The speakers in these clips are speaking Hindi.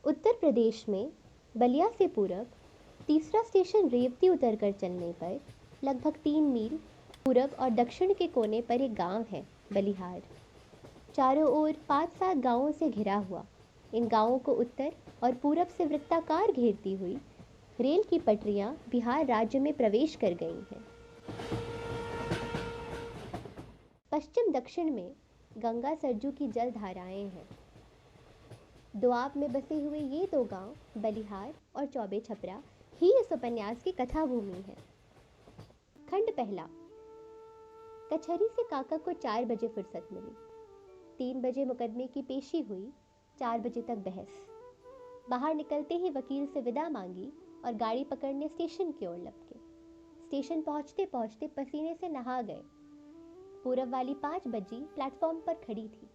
उत्तर प्रदेश में बलिया से पूरब तीसरा स्टेशन रेवती उतरकर चलने पर लगभग 3 मील पूरब और दक्षिण के कोने पर एक गांव है, बलिहार। चारों ओर 5-7 गांवों से घिरा हुआ इन गांवों को उत्तर और पूरब से वृत्ताकार घेरती हुई रेल की पटरियां बिहार राज्य में प्रवेश कर गई हैं। पश्चिम दक्षिण में गंगा सरजू की जल धाराएं हैं। दोआब में बसे हुए ये दो गांव बलिहार और चौबे छपरा ही इस उपन्यास की कथा भूमि है। खंड पहला। कचहरी से काका को 4 बजे फुर्सत मिली। 3 बजे मुकदमे की पेशी हुई, 4 बजे तक बहस। बाहर निकलते ही वकील से विदा मांगी और गाड़ी पकड़ने स्टेशन की ओर लपके। स्टेशन पहुंचते पहुंचते पसीने से नहा गए। पूरब वाली 5 बजी प्लेटफॉर्म पर खड़ी थी।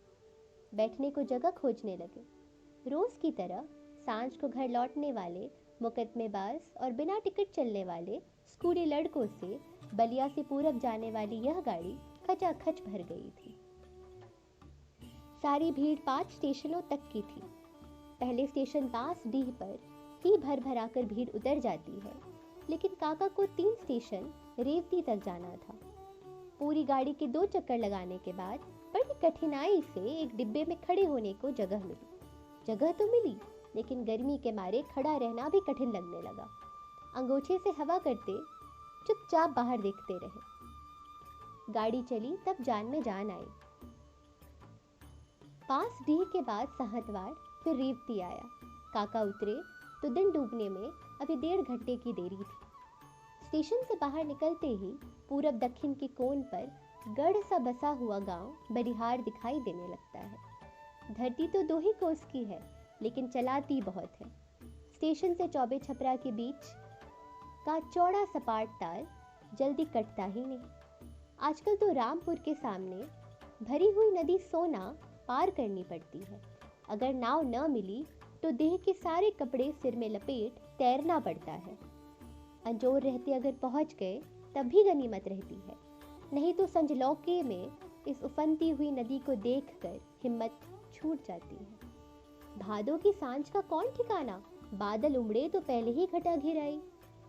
बैठने को जगह खोजने लगे। रोज की तरह सांझ को घर लौटने वाले मुकदमेबाज और बिना टिकट चलने वाले स्कूली लड़कों से बलिया से पूरब जाने वाली यह गाड़ी खचाखच भर गई थी। सारी भीड़ 5 स्टेशनों तक की थी। पहले स्टेशन बांसडीह पर ही भर भरा कर भीड़ उतर जाती है, लेकिन काका को 3 स्टेशन रेवती तक जाना था। पूरी गाड़ी के 2 चक्कर लगाने के बाद बड़ी कठिनाई से एक डिब्बे में खड़े होने को जगह मिली। जगह तो मिली, लेकिन गर्मी के मारे खड़ा रहना भी कठिन लगने लगा। अंगूठे से हवा करते चुपचाप बाहर देखते रहे। गाड़ी चली तब जान में जान आई। बांसडीह के बाद साहतवाड़, फिर रेवती आया। काका उतरे तो दिन डूबने में अभी 1.5 घंटे की देरी थी। स्टेशन से बाहर निकलते ही पूरब दक्षिण के कोन पर गढ़ सा बसा हुआ गांव बलिहार दिखाई देने लगता है। धरती तो 2 ही कोस की है, लेकिन चलाती बहुत है। स्टेशन से चौबे छपरा के बीच का चौड़ा सपाट ताल जल्दी कटता ही नहीं। आजकल तो रामपुर के सामने भरी हुई नदी सोना पार करनी पड़ती है। अगर नाव न मिली तो देह के सारे कपड़े सिर में लपेट तैरना पड़ता है। अंजोर रहते अगर पहुंच गए तब भी गनीमत रहती है, नहीं तो संजलौके में इस उफनती हुई नदी को देखकर हिम्मत छूट जाती है। भादों की सांझ का कौन ठिकाना, बादल उमड़े तो पहले ही घटा घिर आई।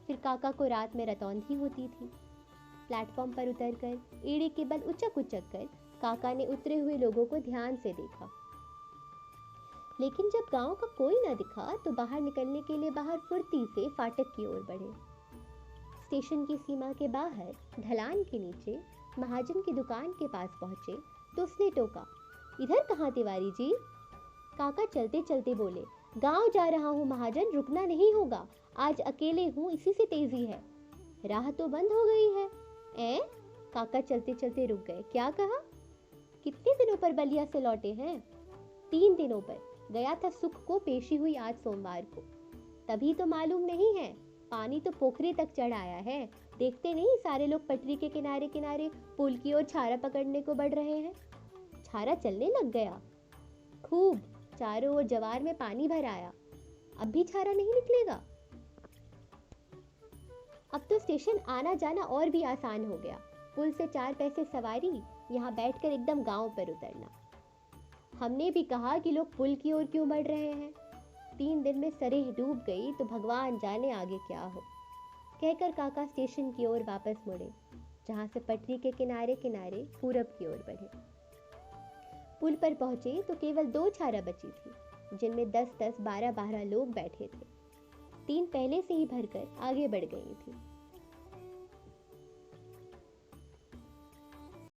फिर काका को रात में रतौंधी होती थी। प्लेटफॉर्म पर उतरकर एड़ी के बल उचक उचक कर काका ने उतरे हुए लोगों को ध्यान से देखा, लेकिन जब गांव का कोई न दिखा तो बाहर निकलने के लिए बाहर फुर्ती से फाटक की ओर बढ़े। स्टेशन की सीमा के बाहर ढलान के नीचे महाजन की दुकान के पास पहुंचे तो उसने टोका, इधर कहाँ तिवारी जी? काका चलते चलते बोले, गांव जा रहा हूँ महाजन, रुकना नहीं होगा, आज अकेले हूँ, इसी से तेजी है। राह तो बंद हो गई है। काका चलते चलते रुक गए। क्या कहा? कितने दिनों पर बलिया से लौटे हैं? 3 दिनों पर। गया था सुख को, पेशी हुई आज सोमवार को। तभी तो मालूम नहीं है, पानी तो पोखरे तक चढ़ आया है। देखते नहीं सारे लोग पटरी के किनारे किनारे पुल की ओर छारा पकड़ने को बढ़ रहे हैं। छारा चलने लग गया खूब, चारों ओर जवार में पानी भर आया। अब भी छारा नहीं निकलेगा। अब तो स्टेशन आना जाना और भी आसान हो गया। पुल से 4 पैसे सवारी, यहाँ बैठकर एकदम गांव पर उतरना। हमने भी कहा कि लोग पुल की ओर क्यों बढ़ रहे हैं। 3 दिन में सरेह डूब गई तो भगवान जाने आगे क्या हो। कहकर काका स्टेशन की ओर वापस मुड़े, जहां से पटरी के किनारे किनारे पूरब की ओर बढ़े। पुल पर पहुंचे तो केवल 2 छारा बची थी, जिनमें 10-10, 12-12 लोग बैठे थे। 3 पहले से ही भरकर आगे बढ़ गई थी।